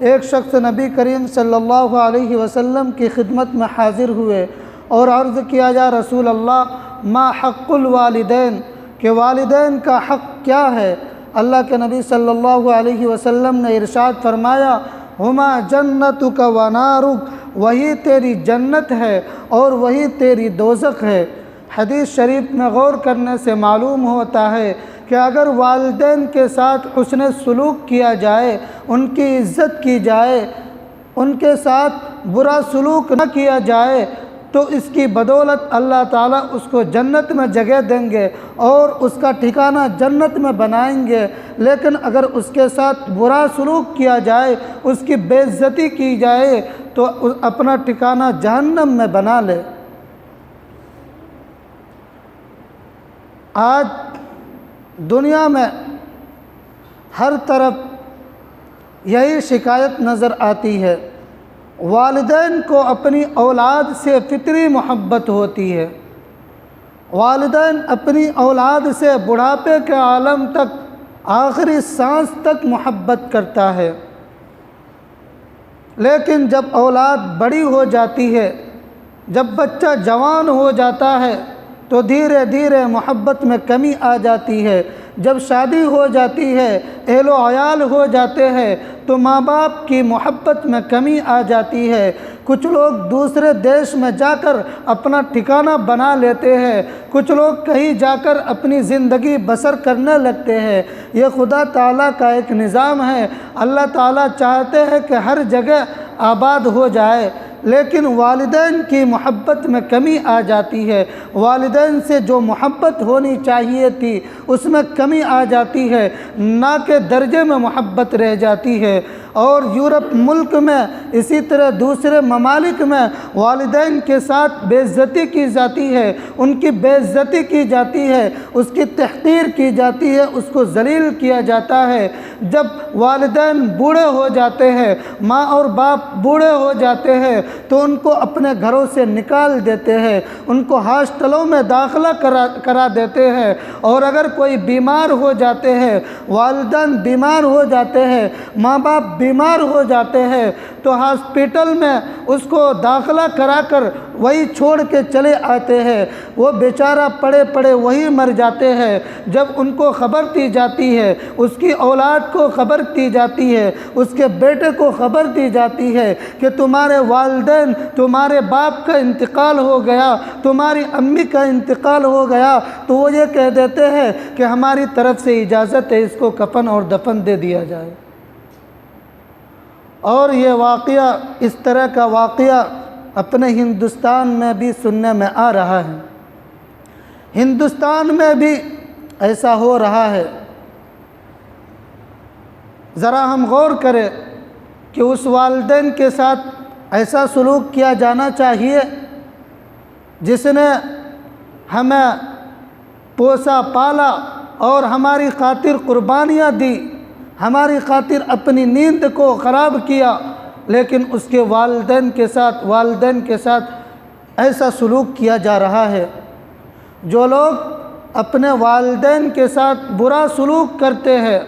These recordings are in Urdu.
ایک شخص نبی کریم صلی اللہ علیہ وسلم کی خدمت میں حاضر ہوئے اور عرض کیا یا رسول اللہ ما حق الوالدین، کہ والدین کا حق کیا ہے؟ اللہ کے نبی صلی اللہ علیہ وسلم نے ارشاد فرمایا ہما جنتک و نارک، وہی تیری جنت ہے اور وہی تیری دوزخ ہے۔ حدیث شریف میں غور کرنے سے معلوم ہوتا ہے کہ اگر والدین کے ساتھ حسن سلوک کیا جائے، ان کی عزت کی جائے، ان کے ساتھ برا سلوک نہ کیا جائے، تو اس کی بدولت اللہ تعالیٰ اس کو جنت میں جگہ دیں گے اور اس کا ٹھکانہ جنت میں بنائیں گے۔ لیکن اگر اس کے ساتھ برا سلوک کیا جائے، اس کی بے عزتی کی جائے، تو اپنا ٹھکانہ جہنم میں بنا لے۔ آج دنیا میں ہر طرف یہی شکایت نظر آتی ہے، والدین کو اپنی اولاد سے فطری محبت ہوتی ہے، والدین اپنی اولاد سے بڑھاپے کے عالم تک، آخری سانس تک محبت کرتا ہے، لیکن جب اولاد بڑی ہو جاتی ہے، جب بچہ جوان ہو جاتا ہے تو دھیرے دھیرے محبت میں کمی آ جاتی ہے۔ جب شادی ہو جاتی ہے، اہل و عیال ہو جاتے ہیں، تو ماں باپ کی محبت میں کمی آ جاتی ہے۔ کچھ لوگ دوسرے دیش میں جا کر اپنا ٹھکانہ بنا لیتے ہیں، کچھ لوگ کہیں جا کر اپنی زندگی بسر کرنے لگتے ہیں۔ یہ خدا تعالیٰ کا ایک نظام ہے۔ اللہ تعالیٰ چاہتے ہیں کہ ہر جگہ آباد ہو جائے، لیکن والدین کی محبت میں کمی آ جاتی ہے۔ والدین سے جو محبت ہونی چاہیے تھی اس میں کمی آ جاتی ہے، نہ کہ درجے میں محبت رہ جاتی ہے۔ اور یورپ ملک میں، اسی طرح دوسرے ممالک میں والدین کے ساتھ بے عزتی کی جاتی ہے، ان کی بے عزتی کی جاتی ہے، اس کی تحقیر کی جاتی ہے، اس کو ذلیل کیا جاتا ہے۔ جب والدین بوڑھے ہو جاتے ہیں، ماں اور باپ بوڑھے ہو جاتے ہیں، تو ان کو اپنے گھروں سے نکال دیتے ہیں، ان کو ہاسٹلوں میں داخلہ کرا دیتے ہیں۔ اور اگر کوئی بیمار ہو جاتے ہیں، والدین بیمار ہو جاتے ہیں، ماں باپ بیمار ہو جاتے ہیں، تو ہاسپٹل میں اس کو داخلہ کرا کر وہی چھوڑ کے چلے آتے ہیں۔ وہ بیچارہ پڑے پڑے وہی مر جاتے ہیں۔ جب ان کو خبر دی جاتی ہے، اس کی اولاد کو خبر دی جاتی ہے، اس کے بیٹے کو خبر دی جاتی ہے کہ تمہارے والدین، تمہارے باپ کا انتقال ہو گیا، تمہاری امی کا انتقال ہو گیا، تو وہ یہ کہہ دیتے ہیں کہ ہماری طرف سے اجازت ہے، اس کو کفن اور دفن دے دیا جائے۔ اور یہ واقعہ، اس طرح کا واقعہ اپنے ہندوستان میں بھی سننے میں آ رہا ہے۔ ہندوستان میں بھی ایسا ہو رہا ہے۔ ذرا ہم غور کریں کہ اس والدین کے ساتھ ایسا سلوک کیا جانا چاہیے جس نے ہمیں پوسا پالا اور ہماری خاطر قربانیاں دی، ہماری خاطر اپنی نیند کو خراب کیا، لیکن اس کے والدین کے ساتھ ایسا سلوک کیا جا رہا ہے۔ جو لوگ اپنے والدین کے ساتھ برا سلوک کرتے ہیں،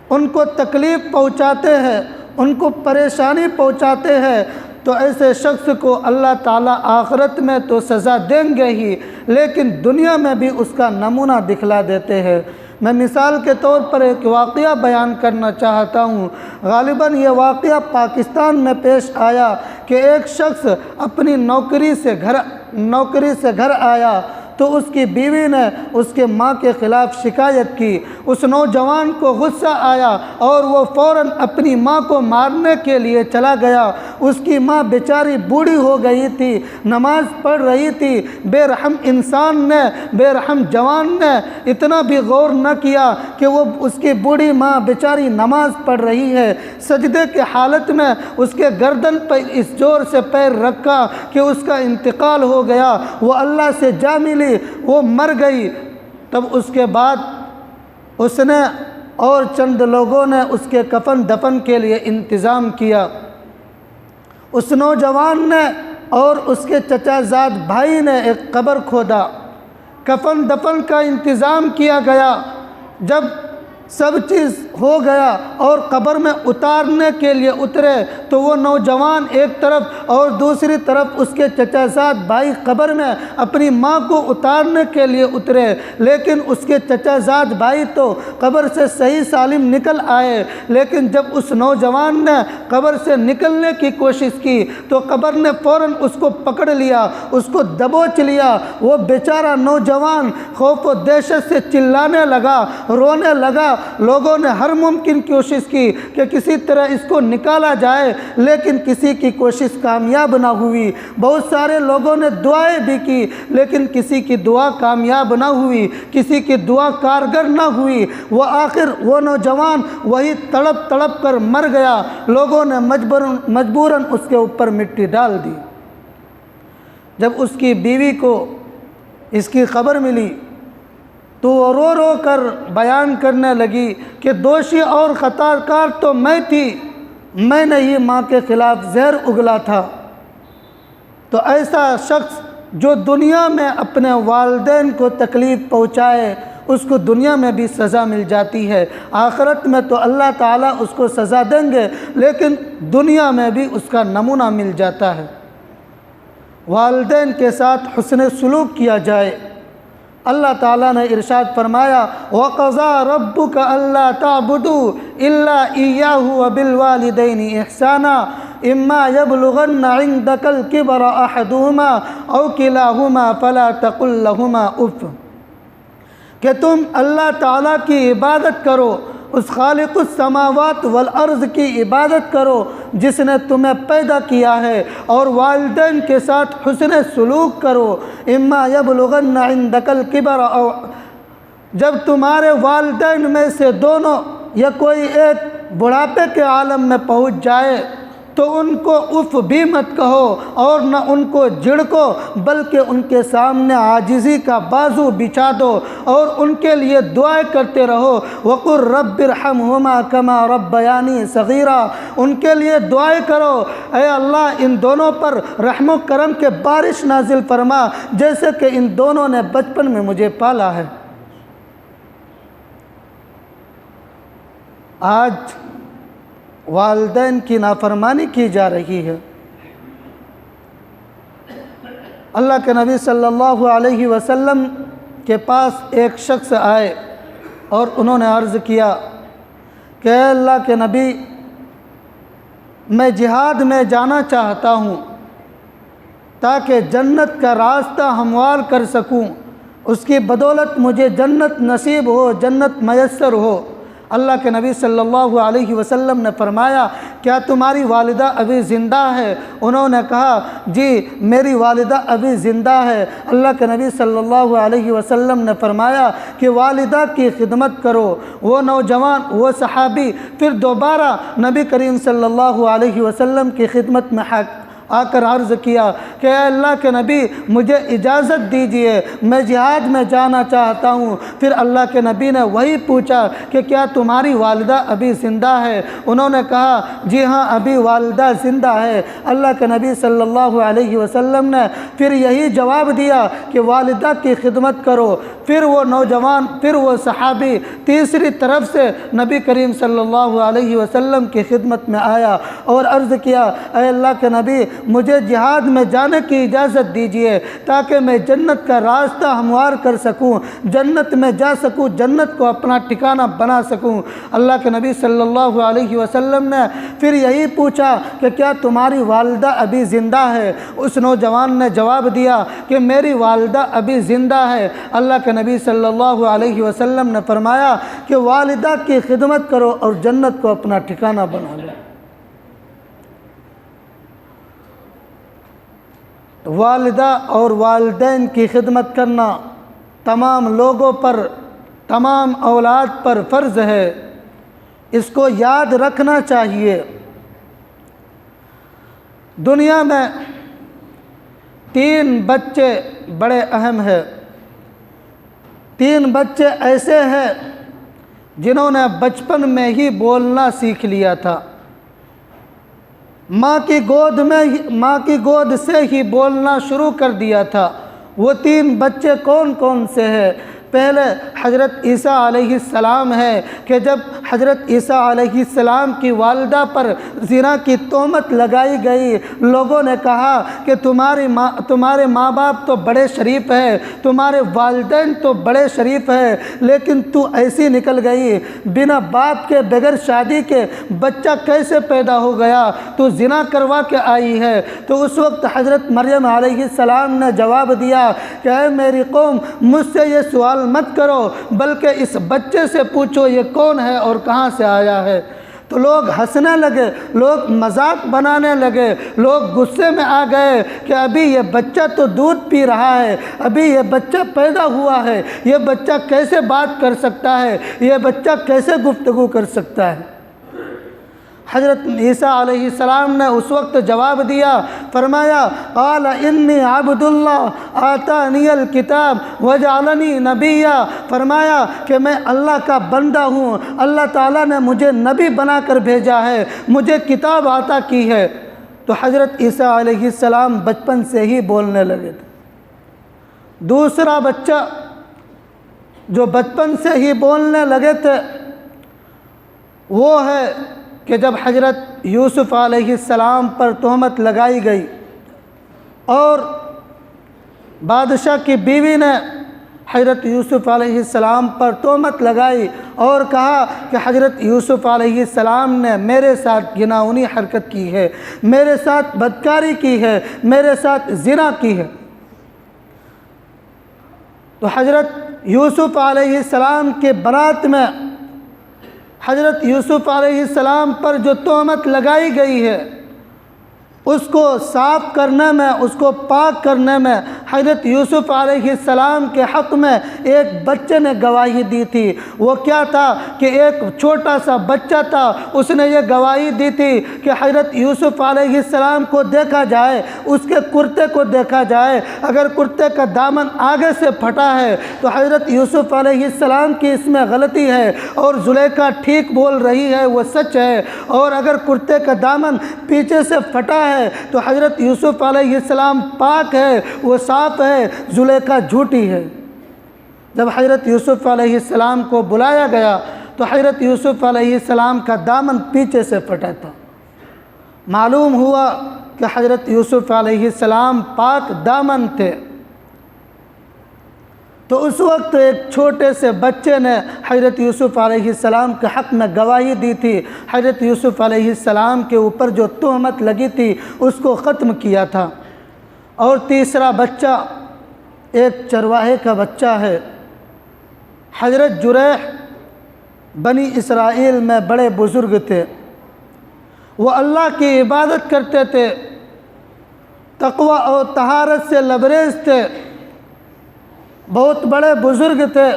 ان کو تکلیف پہنچاتے ہیں، ان کو پریشانی پہنچاتے ہیں، تو ایسے شخص کو اللہ تعالیٰ آخرت میں تو سزا دیں گے ہی، لیکن دنیا میں بھی اس کا نمونہ دکھلا دیتے ہیں۔ میں مثال کے طور پر ایک واقعہ بیان کرنا چاہتا ہوں۔ غالباً یہ واقعہ پاکستان میں پیش آیا کہ ایک شخص اپنی نوکری سے گھر آیا تو اس کی بیوی نے اس کے ماں کے خلاف شکایت کی۔ اس نوجوان کو غصہ آیا اور وہ فوراً اپنی ماں کو مارنے کے لیے چلا گیا۔ اس کی ماں بیچاری بوڑھی ہو گئی تھی، نماز پڑھ رہی تھی۔ بے رحم انسان نے، بے رحم جوان نے اتنا بھی غور نہ کیا کہ وہ اس کی بوڑھی ماں بیچاری نماز پڑھ رہی ہے۔ سجدے کے حالت میں اس کے گردن پر اس زور سے پیر رکھا کہ اس کا انتقال ہو گیا۔ وہ اللہ سے جا ملی، وہ مر گئی۔ تب اس کے بعد اس نے اور چند لوگوں نے اس کے کفن دفن کے لیے انتظام کیا۔ اس نوجوان نے اور اس کے چچا زاد بھائی نے ایک قبر کھودا، کفن دفن کا انتظام کیا گیا۔ جب سب چیز ہو گیا اور قبر میں اتارنے کے لیے اترے تو وہ نوجوان ایک طرف اور دوسری طرف اس کے چچا زاد بھائی قبر میں اپنی ماں کو اتارنے کے لیے اترے، لیکن اس کے چچا زاد بھائی تو قبر سے صحیح سالم نکل آئے، لیکن جب اس نوجوان نے قبر سے نکلنے کی کوشش کی تو قبر نے فوراً اس کو پکڑ لیا، اس کو دبوچ لیا۔ وہ بیچارہ نوجوان خوف و دہشت سے چلانے لگا، رونے لگا۔ لوگوں نے ہر ممکن کوشش کی کہ کسی طرح اس کو نکالا جائے، لیکن کسی کی کوشش کامیاب نہ ہوئی۔ بہت سارے لوگوں نے دعائیں بھی کی، لیکن کسی کی دعا کامیاب نہ ہوئی، کسی کی دعا کارگر نہ ہوئی۔ وہ آخر وہ نوجوان وہی تڑپ تڑپ کر مر گیا۔ لوگوں نے مجبوراً اس کے اوپر مٹی ڈال دی۔ جب اس کی بیوی کو اس کی خبر ملی تو وہ رو رو کر بیان کرنے لگی کہ دوشی اور خطا کار تو میں تھی، میں نے ہی ماں کے خلاف زہر اگلا تھا۔ تو ایسا شخص جو دنیا میں اپنے والدین کو تکلیف پہنچائے اس کو دنیا میں بھی سزا مل جاتی ہے، آخرت میں تو اللہ تعالیٰ اس کو سزا دیں گے، لیکن دنیا میں بھی اس کا نمونہ مل جاتا ہے۔ والدین کے ساتھ حسن سلوک کیا جائے۔ اللہ تعالیٰ نے ارشاد فرمایا وَقَضَىٰ رَبُّكَ أَلَّا تَعْبُدُوا إِلَّا إِيَّاهُ وَبِالْوَالِدَيْنِ إِحْسَانًا إِمَّا يَبْلُغَنَّ عِندَكَ الْكِبَرَ أَحَدُهُمَا أَوْ كِلَاهُمَا فَلَا تَقُل لَّهُمَا أُفٍّ کہ تم اللہ تعالیٰ کی عبادت کرو، اس خالق السماوات والارض کی عبادت کرو جس نے تمہیں پیدا کیا ہے، اور والدین کے ساتھ حسن سلوک کرو۔ اما یبلغن عندک الکبر، جب تمہارے والدین میں سے دونوں یا کوئی ایک بڑھاپے کے عالم میں پہنچ جائے تو ان کو اف بھی مت کہو اور نہ ان کو جھڑکو، بلکہ ان کے سامنے عاجزی کا بازو بچھا دو اور ان کے لیے دعائیں کرتے رہو۔ وقل رب ارحمہما کما ربیانی صغیرا، ان کے لیے دعائیں کرو اے اللہ ان دونوں پر رحم و کرم کے بارش نازل فرما جیسے کہ ان دونوں نے بچپن میں مجھے پالا ہے۔ آج والدین کی نافرمانی کی جا رہی ہے۔ اللہ کے نبی صلی اللہ علیہ وسلم کے پاس ایک شخص آئے اور انہوں نے عرض کیا کہ اے اللہ کے نبی، میں جہاد میں جانا چاہتا ہوں تاکہ جنت کا راستہ ہموار کر سکوں، اس کی بدولت مجھے جنت نصیب ہو، جنت میسر ہو۔ اللہ کے نبی صلی اللہ علیہ وسلم نے فرمایا کیا تمہاری والدہ ابھی زندہ ہے؟ انہوں نے کہا جی میری والدہ ابھی زندہ ہے۔ اللہ کے نبی صلی اللہ علیہ وسلم نے فرمایا کہ والدہ کی خدمت کرو۔ وہ نوجوان، وہ صحابی پھر دوبارہ نبی کریم صلی اللہ علیہ وسلم کی خدمت میں آ کر عرض کیا کہ اے اللہ کے نبی مجھے اجازت دیجئے، میں جہاد میں جانا چاہتا ہوں۔ پھر اللہ کے نبی نے وہی پوچھا کہ کیا تمہاری والدہ ابھی زندہ ہے؟ انہوں نے کہا جی ہاں ابھی والدہ زندہ ہے۔ اللہ کے نبی صلی اللہ علیہ وسلم نے پھر یہی جواب دیا کہ والدہ کی خدمت کرو۔ پھر وہ نوجوان، پھر وہ صحابی تیسری طرف سے نبی کریم صلی اللہ علیہ وسلم کی خدمت میں آیا اور عرض کیا اے اللہ کے نبی مجھے جہاد میں جانے کی اجازت دیجیے تاکہ میں جنت کا راستہ ہموار کر سکوں، جنت میں جا سکوں، جنت کو اپنا ٹھکانہ بنا سکوں۔ اللہ کے نبی صلی اللہ علیہ وسلم نے پھر یہی پوچھا کہ کیا تمہاری والدہ ابھی زندہ ہے؟ اس نوجوان نے جواب دیا کہ میری والدہ ابھی زندہ ہے۔ اللہ کے نبی صلی اللہ علیہ وسلم نے فرمایا کہ والدہ کی خدمت کرو اور جنت کو اپنا ٹھکانہ بنا لو۔ والدہ اور والدین کی خدمت کرنا تمام لوگوں پر، تمام اولاد پر فرض ہے، اس کو یاد رکھنا چاہیے۔ دنیا میں 3 بچے بڑے اہم ہیں۔ 3 بچے ایسے ہیں جنہوں نے بچپن میں ہی بولنا سیکھ لیا تھا، ماں کی گود سے ہی بولنا شروع کر دیا تھا۔ وہ 3 بچے کون کون سے ہیں؟ پہلے حضرت عیسیٰ علیہ السلام ہے کہ جب حضرت عیسیٰ علیہ السلام کی والدہ پر زنا کی تہمت لگائی گئی، لوگوں نے کہا کہ تمہارے ماں باپ تو بڑے شریف ہیں، تمہارے والدین تو بڑے شریف ہیں، لیکن تو ایسی نکل گئی، بنا باپ کے بغیر شادی کے بچہ کیسے پیدا ہو گیا، تو زنا کروا کے آئی ہے۔ تو اس وقت حضرت مریم علیہ السلام نے جواب دیا کہ اے میری قوم، مجھ سے یہ سوال مت کرو، بلکہ اس بچے سے پوچھو یہ کون ہے اور کہاں سے آیا ہے۔ تو لوگ ہنسنے لگے، لوگ مذاق بنانے لگے، لوگ غصے میں آ گئے کہ ابھی یہ بچہ تو دودھ پی رہا ہے، ابھی یہ بچہ پیدا ہوا ہے، یہ بچہ کیسے بات کر سکتا ہے، یہ بچہ کیسے گفتگو کر سکتا ہے۔ حضرت عیسیٰ علیہ السلام نے اس وقت جواب دیا، فرمایا قال انی عبد اللہ آتانی الکتاب وجعلنی نبیا، فرمایا کہ میں اللہ کا بندہ ہوں، اللہ تعالیٰ نے مجھے نبی بنا کر بھیجا ہے، مجھے کتاب عطا کی ہے۔ تو حضرت عیسیٰ علیہ السلام بچپن سے ہی بولنے لگے تھے۔ دوسرا بچہ جو بچپن سے ہی بولنے لگے تھے وہ ہے کہ جب حضرت یوسف علیہ السلام پر تہمت لگائی گئی اور بادشاہ کی بیوی نے حضرت یوسف علیہ السلام پر تہمت لگائی اور کہا کہ حضرت یوسف علیہ السلام نے میرے ساتھ گناہونی حرکت کی ہے، میرے ساتھ بدکاری کی ہے، میرے ساتھ زنا کی ہے۔ تو حضرت یوسف علیہ السلام کے برات میں حضرت یوسف علیہ السلام پر جو تہمت لگائی گئی ہے اس کو صاف کرنے میں، اس کو پاک کرنے میں حضرت یوسف علیہ السلام کے حق میں ایک بچے نے گواہی دی تھی۔ وہ کیا تھا کہ ایک چھوٹا سا بچہ تھا، اس نے یہ گواہی دی تھی کہ حضرت یوسف علیہ السلام کو دیکھا جائے، اس کے کرتے کو دیکھا جائے، اگر کرتے کا دامن آگے سے پھٹا ہے تو حضرت یوسف علیہ السلام کی اس میں غلطی ہے اور زلیخا ٹھیک بول رہی ہے، وہ سچ ہے، اور اگر کرتے کا دامن پیچھے سے پھٹا ہے تو حضرت یوسف علیہ السلام پاک ہے، وہ صاف ہے، زلیخا جھوٹی ہے۔ جب حضرت یوسف علیہ السلام کو بلایا گیا تو حضرت یوسف علیہ السلام کا دامن پیچھے سے پھٹا تھا۔ معلوم ہوا کہ حضرت یوسف علیہ السلام پاک دامن تھے۔ تو اس وقت ایک چھوٹے سے بچے نے حضرت یوسف علیہ السلام کے حق میں گواہی دی تھی، حضرت یوسف علیہ السلام کے اوپر جو تہمت لگی تھی اس کو ختم کیا تھا۔ اور تیسرا بچہ ایک چرواہے کا بچہ ہے۔ حضرت جریح بنی اسرائیل میں بڑے بزرگ تھے، وہ اللہ کی عبادت کرتے تھے، تقوی اور طہارت سے لبریز تھے، بہت بڑے بزرگ تھے۔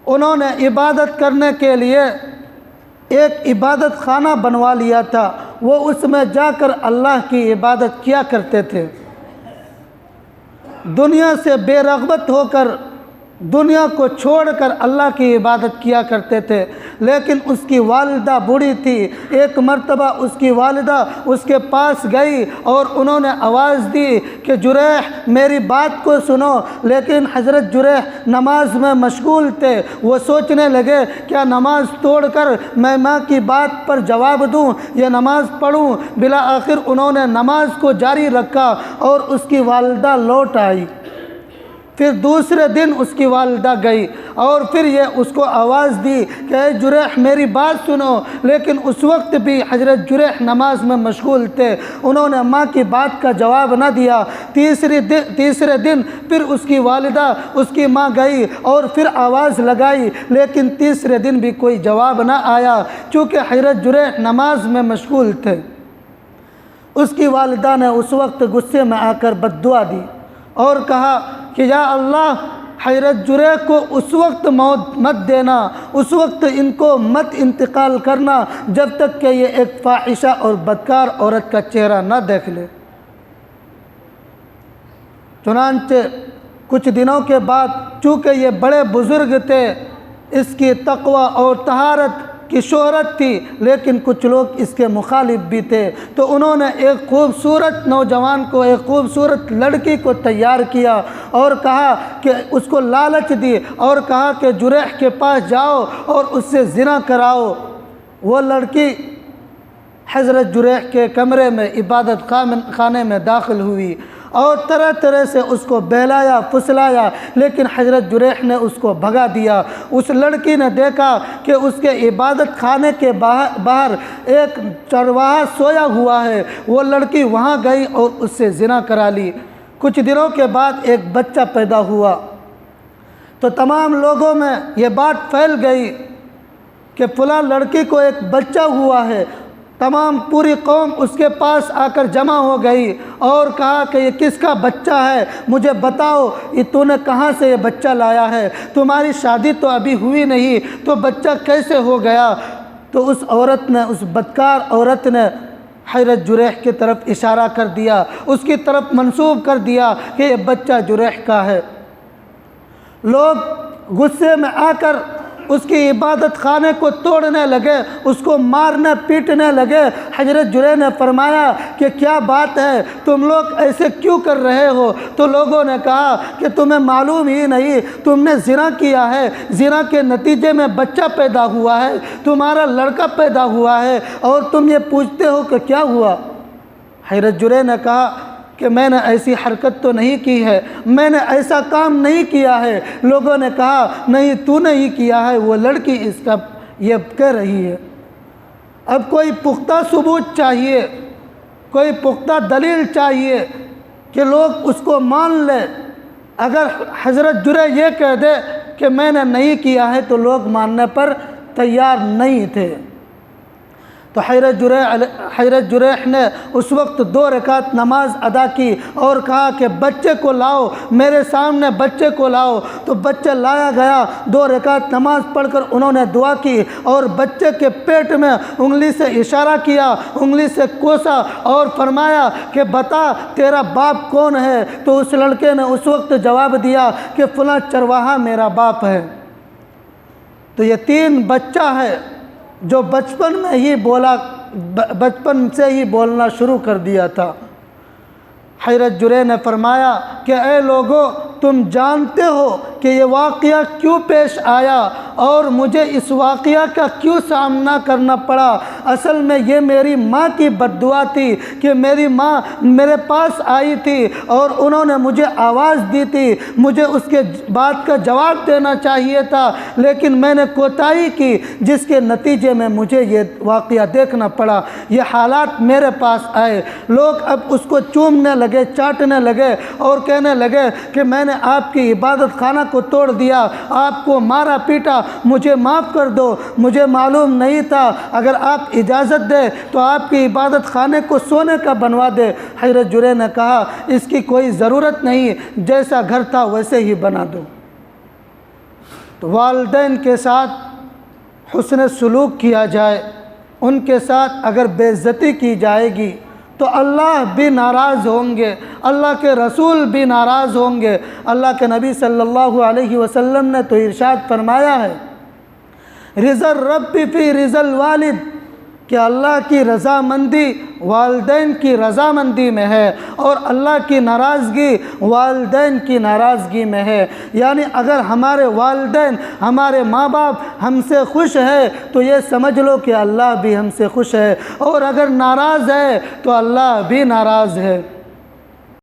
انہوں نے عبادت کرنے کے لیے ایک عبادت خانہ بنوا لیا تھا، وہ اس میں جا کر اللہ کی عبادت کیا کرتے تھے۔ دنیا سے بے رغبت ہو کر، دنیا کو چھوڑ کر اللہ کی عبادت کیا کرتے تھے۔ لیکن اس کی والدہ بوڑھی تھی، ایک مرتبہ اس کی والدہ اس کے پاس گئی اور انہوں نے آواز دی کہ جریح میری بات کو سنو، لیکن حضرت جریح نماز میں مشغول تھے۔ وہ سوچنے لگے کیا نماز توڑ کر میں ماں کی بات پر جواب دوں یا نماز پڑھوں۔ بالآخر انہوں نے نماز کو جاری رکھا اور اس کی والدہ لوٹ آئی۔ پھر دوسرے دن اس کی والدہ گئی اور پھر یہ اس کو آواز دی کہ اے جریح میری بات سنو، لیکن اس وقت بھی حضرت جریح نماز میں مشغول تھے، انہوں نے ماں کی بات کا جواب نہ دیا۔ تیسرے دن پھر اس کی والدہ، اس کی ماں گئی اور پھر آواز لگائی، لیکن تیسرے دن بھی کوئی جواب نہ آیا، چونکہ حضرت جریح نماز میں مشغول تھے۔ اس کی والدہ نے اس وقت غصے میں آ کر بد دعا دی اور کہا کہ یا اللہ حضرت جریح کو اس وقت موت مت دینا، اس وقت ان کو مت انتقال کرنا جب تک کہ یہ ایک فاحشہ اور بدکار عورت کا چہرہ نہ دیکھ لے۔ چنانچہ کچھ دنوں کے بعد چونکہ یہ بڑے بزرگ تھے، اس کی تقوی اور طہارت کی شہرت تھی، لیکن کچھ لوگ اس کے مخالف بھی تھے، تو انہوں نے ایک خوبصورت نوجوان کو، ایک خوبصورت لڑکی کو تیار کیا اور کہا کہ اس کو لالچ دی اور کہا کہ جریح کے پاس جاؤ اور اس سے زنا کراؤ۔ وہ لڑکی حضرت جریح کے کمرے میں، عبادت خانے میں داخل ہوئی اور طرح طرح سے اس کو بہلایا پھسلایا، لیکن حضرت جریح نے اس کو بھگا دیا۔ اس لڑکی نے دیکھا کہ اس کے عبادت خانے کے باہر ایک چرواہا سویا ہوا ہے، وہ لڑکی وہاں گئی اور اس سے زنا کرا لی۔ کچھ دنوں کے بعد ایک بچہ پیدا ہوا تو تمام لوگوں میں یہ بات پھیل گئی کہ فلاں لڑکی کو ایک بچہ ہوا ہے۔ تمام پوری قوم اس کے پاس آ کر جمع ہو گئی اور کہا کہ یہ کس کا بچہ ہے، مجھے بتاؤ، یہ تو نے کہاں سے یہ بچہ لایا ہے؟ تمہاری شادی تو ابھی ہوئی نہیں، تو بچہ کیسے ہو گیا؟ تو اس عورت نے، اس بدکار عورت نے حضرت جریح کی طرف اشارہ کر دیا، اس کی طرف منسوب کر دیا کہ یہ بچہ جریح کا ہے۔ لوگ غصے میں آ کر اس کی عبادت خانے کو توڑنے لگے، اس کو مارنے پیٹنے لگے۔ حضرت جریح نے فرمایا کہ کیا بات ہے، تم لوگ ایسے کیوں کر رہے ہو؟ تو لوگوں نے کہا کہ تمہیں معلوم ہی نہیں، تم نے زنا کیا ہے، زنا کے نتیجے میں بچہ پیدا ہوا ہے، تمہارا لڑکا پیدا ہوا ہے، اور تم یہ پوچھتے ہو کہ کیا ہوا؟ حضرت جریح نے کہا کہ میں نے ایسی حرکت تو نہیں کی ہے، میں نے ایسا کام نہیں کیا ہے۔ لوگوں نے کہا نہیں، تو نے ہی کیا ہے، وہ لڑکی اس کا یہ کہہ رہی ہے۔ اب کوئی پختہ ثبوت چاہیے، کوئی پختہ دلیل چاہیے کہ لوگ اس کو مان لیں۔ اگر حضرت جریح یہ کہہ دے کہ میں نے نہیں کیا ہے تو لوگ ماننے پر تیار نہیں تھے۔ تو حضرت جریح نے اس وقت 2 رکعت نماز ادا کی اور کہا کہ بچے کو لاؤ، میرے سامنے بچے کو لاؤ۔ تو بچہ لایا گیا، 2 رکعت نماز پڑھ کر انہوں نے دعا کی اور بچے کے پیٹ میں انگلی سے اشارہ کیا، انگلی سے کوسا اور فرمایا کہ بتا تیرا باپ کون ہے؟ تو اس لڑکے نے اس وقت جواب دیا کہ فلاں چرواہا میرا باپ ہے۔ تو یتیم بچہ ہے جو بچپن سے ہی بولنا شروع کر دیا تھا۔ حضرت جریح نے فرمایا کہ اے لوگو، تم جانتے ہو کہ یہ واقعہ کیوں پیش آیا اور مجھے اس واقعہ کا کیوں سامنا کرنا پڑا؟ اصل میں یہ میری ماں کی بد دعا تھی کہ میری ماں میرے پاس آئی تھی اور انہوں نے مجھے آواز دی تھی، مجھے اس کے بات کا جواب دینا چاہیے تھا، لیکن میں نے کوتاہی کی، جس کے نتیجے میں مجھے یہ واقعہ دیکھنا پڑا، یہ حالات میرے پاس آئے۔ لوگ اب اس کو چومنے لگے، چاٹنے لگے اور کہنے لگے کہ میں نے آپ کی عبادت خانہ کو توڑ دیا، آپ کو مارا پیٹا، مجھے معاف کر دو، مجھے معلوم نہیں تھا، اگر آپ اجازت دیں تو آپ کی عبادت خانے کو سونے کا بنوا دے۔ حضرت جریح نے کہا اس کی کوئی ضرورت نہیں، جیسا گھر تھا ویسے ہی بنا دو۔ تو والدین کے ساتھ حسن سلوک کیا جائے، ان کے ساتھ اگر بے عزتی کی جائے گی تو اللہ بھی ناراض ہوں گے، اللہ کے رسول بھی ناراض ہوں گے۔ اللہ کے نبی صلی اللہ علیہ وسلم نے تو ارشاد فرمایا ہے، رضا الرب فی رضا الوالد، کہ اللہ کی رضامندی والدین کی رضامندی میں ہے اور اللہ کی ناراضگی والدین کی ناراضگی میں ہے۔ یعنی اگر ہمارے والدین، ہمارے ماں باپ ہم سے خوش ہے تو یہ سمجھ لو کہ اللہ بھی ہم سے خوش ہے، اور اگر ناراض ہے تو اللہ بھی ناراض ہے۔